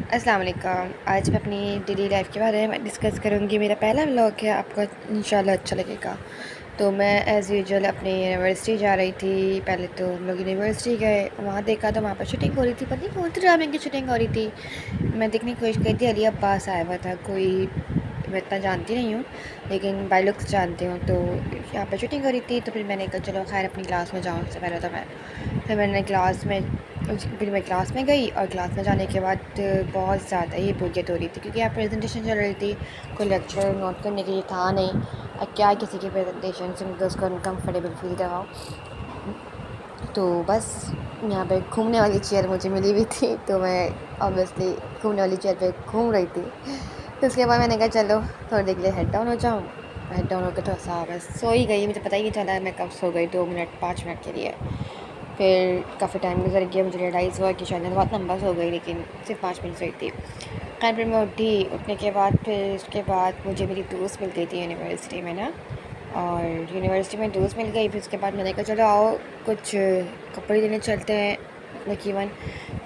अस्सलाम वालेकुम। आज मैं अपनी डेली लाइफ के बारे में डिस्कस करूँगी। मेरा पहला व्लॉग है, आपको इंशाल्लाह अच्छा लगेगा। तो मैं एज़ यूजुअल अपनी यूनिवर्सिटी जा रही थी। पहले तो हम लोग यूनिवर्सिटी गए, वहाँ देखा तो वहाँ पर शूटिंग हो रही थी। पता नहीं कौन सी ड्रामे की शूटिंग हो रही थी। मैं देखने की कोशिश की थी, अली अब्बास आया हुआ था कोई। मैं इतना जानती नहीं हूँ, लेकिन बाय लुक्स जानती हूँ। तो यहाँ पर शूटिंग हो रही थी, तो फिर मैंने कहा चलो खैर अपनी क्लास में जाऊँ। उससे पहले तो फिर मैं क्लास में गई, और क्लास में जाने के बाद बहुत ज़्यादा ही बोरियत हो रही थी, क्योंकि यहाँ प्रेजेंटेशन चल रही थी। कोई लेक्चर नोट करने के लिए था नहीं। अब क्या किसी की प्रेजेंटेशन से मुझे उसको अनकम्फर्टेबल फील कराओ। तो बस यहाँ पे घूमने वाली चेयर मुझे मिली हुई थी, तो मैं ऑब्वियसली घूमने वाली चेयर पे घूम रही थी। तो उसके बाद मैंने कहा चलो थोड़ी देर के लिए हेड डाउन हो जाऊँ। हेड डाउन होकर थोड़ा सा बस सो ही गई। मुझे पता ही नहीं चला मैं कब सो गई, 2 मिनट 5 मिनट के लिए। फिर काफ़ी टाइम गुजर गया, मुझे रियलाइज़ हुआ कि शायद मैं बहुत लंबा सो गई, लेकिन सिर्फ 5 मिनट सोई थी। खैर फिर मैं उठी। उठने के बाद फिर उसके बाद मुझे मेरी दोस्त मिल गई थी यूनिवर्सिटी में ना, और यूनिवर्सिटी में दोस्त मिल गई। फिर उसके बाद मैंने कहा चलो आओ कुछ कपड़े लेने चलते हैं लकी वन।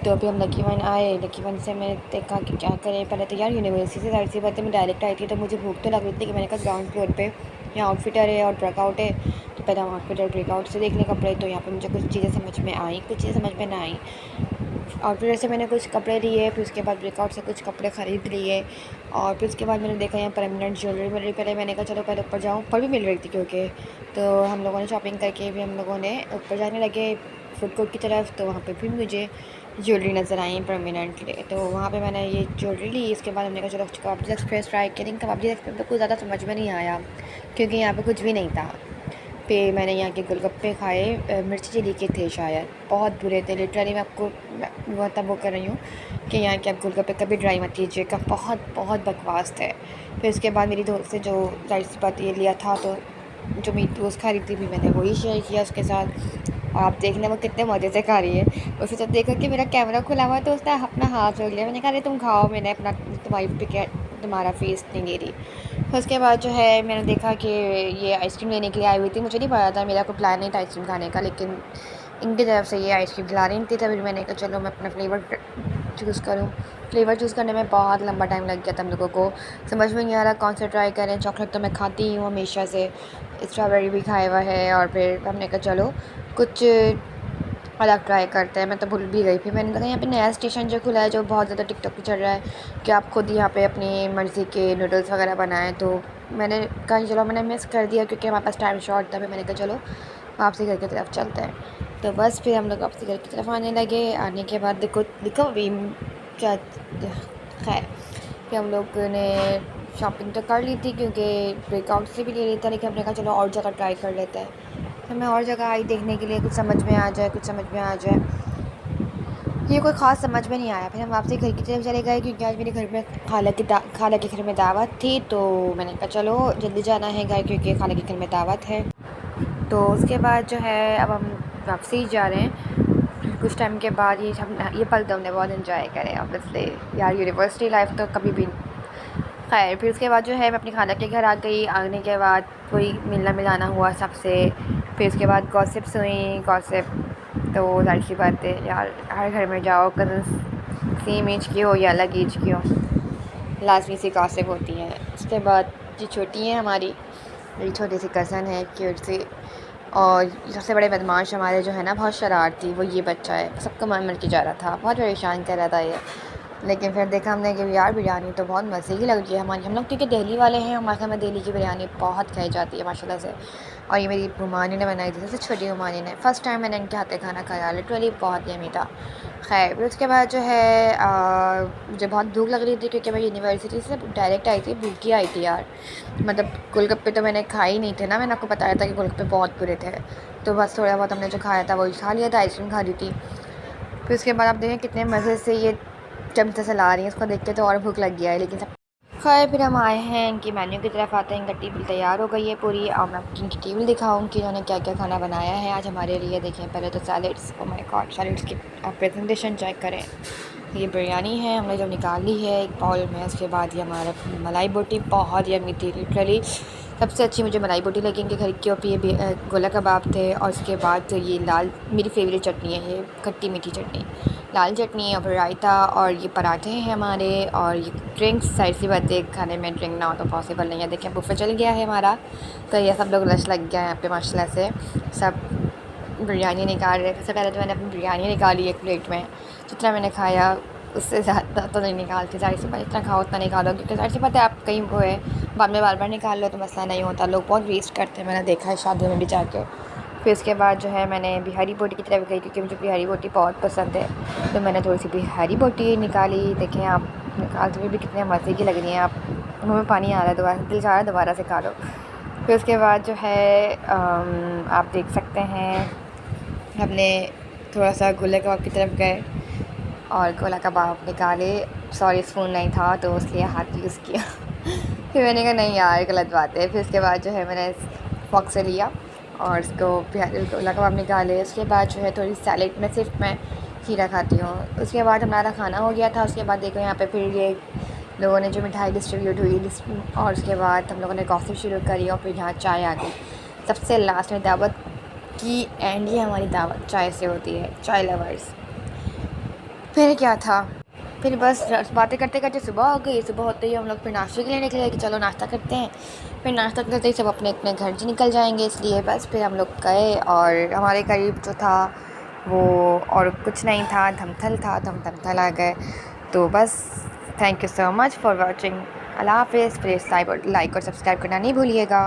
तो अभी हम लकी वन आए। लकी वन से मैंने देखा कि क्या करें। पहले तो यार यूनिवर्सिटी से जाहिर सी बात है मैं डायरेक्ट आई थी, तो मुझे भूख तो लग रही थी कि मैंने कहा ग्राउंड फ्लोर पे यहाँ आउटफिटर है और ब्रेकआउट है, तो पहले हम आउटफिट और ब्रेकआउट से देख लें कपड़े। तो यहाँ पे मुझे कुछ चीज़ें समझ में आई, कुछ चीज़ें समझ में ना आई। आउटफिटर से मैंने कुछ कपड़े लिए, फिर उसके बाद ब्रेकआउट से कुछ कपड़े ख़रीद लिए, और फिर उसके बाद मैंने देखा यहाँ परमानेंट ज्वेलरी मिल रही। पहले मैंने कहा चलो पहले ऊपर जाऊँ, ऊपर भी मिल रही थी क्योंकि। तो हम लोगों ने शॉपिंग करके भी हम लोगों ने ऊपर जाने लगे फूड कोर्ट की तरफ। तो वहाँ पे भी मुझे ज्वेलरी नज़र आई परमानेंटली, तो वहाँ पे मैंने ये ज्वेलरी ली। इसके बाद हमने कहा चलो कबाब एक्सप्रेस ट्राई करें। कबाब एक्सप्रेस में कुछ ज़्यादा समझ में नहीं आया, क्योंकि यहाँ पे कुछ भी नहीं था। फिर मैंने यहाँ के गोलगप्पे खाए, मिर्ची चिली के थे शायद, बहुत बुरे थे लिटरली। मैं आपको वो कर रही हूँ कि यहाँ के आप गोलगप्पे कभी ट्राई मत कीजिएगा, बहुत बहुत बकवास थे। फिर उसके बाद मेरी दोस्त से जो जाहिर सी बात ये लिया था, तो जो मेरी दोस्त खा रही थी भी मैंने वही शेयर किया उसके साथ। और आप देख लें वो कितने मज़े से खा रही है। उसने जब देखा कि मेरा कैमरा खुला हुआ, तो उसने अपना हाथ रोक लिया। मैंने कहा अरे तुम खाओ, मैंने अपना तुम्हारी पिक तुम्हारा फेस नहीं ले रही। फिर उसके बाद जो है मैंने देखा कि ये आइसक्रीम लेने के लिए आई हुई थी। मुझे नहीं पता था, मेरा कोई प्लान नहीं था आइसक्रीम खाने का, लेकिन इनकी तरफ से ये आइसक्रीम खिला रही थी। तभी मैंने कहा चलो मैं अपना फ्लेवर चूज़ करूँ। फ्लेवर चूज़ करने में बहुत लंबा टाइम लग गया था हम लोगों को। समझ में नहीं आ रहा कौन सा ट्राई करें। चॉकलेट तो मैं खाती ही हूँ हमेशा से, स्ट्रॉबेरी भी खाया हुआ है, और फिर हमने कहा चलो कुछ अलग ट्राई करते हैं। मैं तो भूल भी गई। फिर मैंने देखा यहाँ पे नया स्टेशन जो खुला है, जो बहुत ज़्यादा टिकटॉक पे चल रहा है, कि आप खुद यहाँ पे अपनी मर्ज़ी के नूडल्स वगैरह बनाएं। तो मैंने कहा चलो, मैंने मिस कर दिया क्योंकि हमारे पास टाइम शॉर्ट था। फिर मैंने कहा चलो वापसी घर की तरफ चलते हैं। तो बस फिर हम लोग वापसी घर की तरफ आने लगे। आने के बाद देखो देखो अभी क्या, खैर फिर हम लोग ने शॉपिंग तो कर ली थी, क्योंकि ब्रेकआउट से भी ले लिया था, लेकिन हमने कहा चलो और जगह ट्राई कर लेते हैं। तो मैं और जगह आई देखने के लिए, कुछ समझ में आ जाए, कुछ समझ में आ जाए। ये कोई ख़ास समझ में नहीं आया। फिर हम वापसी घर की तरफ चले गए, क्योंकि आज मेरे घर में खाला के घर में दावत थी। तो मैंने कहा चलो जल्दी जाना है घर, क्योंकि खाला के घर में दावत है। तो उसके बाद जो है अब हम वापसी जा रहे हैं। कुछ टाइम के बाद ये पल तो हमने बहुत इन्जॉय करे ऑब्वियसली। यार यूनिवर्सिटी लाइफ तो कभी भी। खैर फिर उसके बाद जो है मैं अपनी खाला के घर आ गई। आने के बाद कोई मिलना मिलाना हुआ सबसे। फिर उसके बाद गॉसिप्स हुई। गॉसिप तो जाहिर सी बात है यार, हर घर में जाओ कज़न्स सेम एज की हो या अलग एज की हो, लाजमी सी गॉसिप होती हैं। उसके बाद जो छोटी हैं हमारी, मेरी छोटी सी कज़न है क्यूट सी, और सबसे बड़े बदमाश हमारे जो है ना, बहुत शरारती, वो ये बच्चा है। सबको मार मार के जा रहा था, बहुत परेशान कर रहा था ये। लेकिन फिर देखा हमने कि यार बिरयानी तो बहुत मज़े की लग रही है हमारी। हम लोग क्योंकि दिल्ली वाले हैं, हमारे घर में दिल्ली की बिरयानी बहुत खाई जाती है माशाल्लाह से। और ये मेरी रुमानी ने बनाई थी, सबसे छोटी रुमानी ने। फ़र्स्ट टाइम मैंने इनके हाथ का खाना खाया, लिटरली बहुत यम्मी था। खैर फिर उसके बाद जो है मुझे बहुत भूख लग रही थी, क्योंकि मैं यूनिवर्सिटी से डायरेक्ट आई थी, भूखी आई थी यार। मतलब गोलगप्पे तो मैंने खाए ही नहीं थे ना, मैंने आपको बताया था कि गोलगप्पे बहुत बुरे थे। तो बस थोड़ा बहुत हमने जो खाया था वही खा लिया था, आइसक्रीम खा ली थी। फिर उसके बाद आप देखें कितने मज़े से ये चमचे से ला रही हैं, उसको देख के तो और भूख लग गया है। लेकिन सब खैर फिर हम आए हैं इनकी मेन्यू की तरफ आते हैं। इनका टेबल तैयार हो गई है पूरी, और मैं आपकी इनकी टेबल दिखाऊँ कि इन्होंने क्या क्या खाना बनाया है आज हमारे लिए। देखें पहले तो salads, oh my God, salads की आप प्रेजेंटेशन चेक करें। ये बिरयानी है हमने जो निकाल ली है एक बाउल में। उसके बाद ये हमारा मलाई बोटी बहुत यम्मी थी, लिटरली सबसे अच्छी मुझे मलाई बोटी लगी इनके घर की। और फिर ये गोला कबाब थे, और उसके बाद तो ये लाल मेरी फेवरेट चटनी है, ये खट्टी मीठी चटनी। लाल चटनी और फिर रायता और ये पराठे हैं हमारे, और ये ड्रिंक्स। साइड सी बातें, खाने में ड्रिंक ना हो तो पॉसिबल नहीं है। देखें बुफे चल गया है हमारा, तो ये सब लोग रश लग गया है यहाँ पे माशाल्लाह से। सब बिरयानी निकाल रहे। सबसे पहले तो मैंने अपनी बिरयानी निकाली एक प्लेट में। जितना मैंने खाया उससे ज़्यादा तो नहीं निकालती, ज़ाहिर सी बात, जितना खाओ उतना निकालो, क्योंकि ज़ाहिर सी बात है आप कहीं वो है बाद में बार बार निकाल लो तो मसला नहीं होता। लोग बहुत वेस्ट करते हैं, मैंने देखा है शादियों में भी जाके। फिर उसके बाद जो है मैंने बिहारी बोटी की तरफ गई, क्योंकि मुझे बिहारी बोटी बहुत पसंद है, तो मैंने थोड़ी सी बिहारी बोटी निकाली। देखें आप निकालते हुए भी कितने मज़े की लग रही हैं, आप मुँह में पानी आ रहा है, दोबारा दिल चाह रहा है दोबारा से खा लो। फिर उसके बाद जो है आप देख सकते हैं हमने थोड़ा सा गोला कबाब की तरफ गए और गोला कबाब निकाले। सॉरी स्पून नहीं था तो इसलिए हाथ यूज़ किया। फिर मैंने कहा नहीं यार गलत बात है। फिर उसके बाद जो है मैंने फॉक से लिया और इसको गोला कबाब निकाले। उसके बाद जो है थोड़ी सैलेड में सिर्फ मैं खीरा खाती हूँ। उसके बाद हमारा खाना हो गया था। उसके बाद देखो यहाँ पे फिर ये लोगों ने जो मिठाई डिस्ट्रीब्यूट हुई और उसके बाद हम लोगों ने गॉसिप शुरू करी और फिर यहाँ चाय आ गई सबसे लास्ट में दावत की। एंड ये हमारी दावत चाय से होती है, चाय लवर्स। फिर क्या था, फिर बस बातें करते करते सुबह हो गई। सुबह होते ही हम लोग फिर नाश्ते के लिए निकले कि चलो नाश्ता करते हैं। फिर नाश्ता करते ही सब अपने अपने घर से निकल जाएंगे, इसलिए बस फिर हम लोग गए और हमारे करीब जो था वो और कुछ नहीं था, धमथल था, तो हम धमथल आ गए। तो बस thank you so much for watching. अल्लाह हाफ़िज़। प्लीज़ लाइक और सब्सक्राइब करना नहीं भूलिएगा।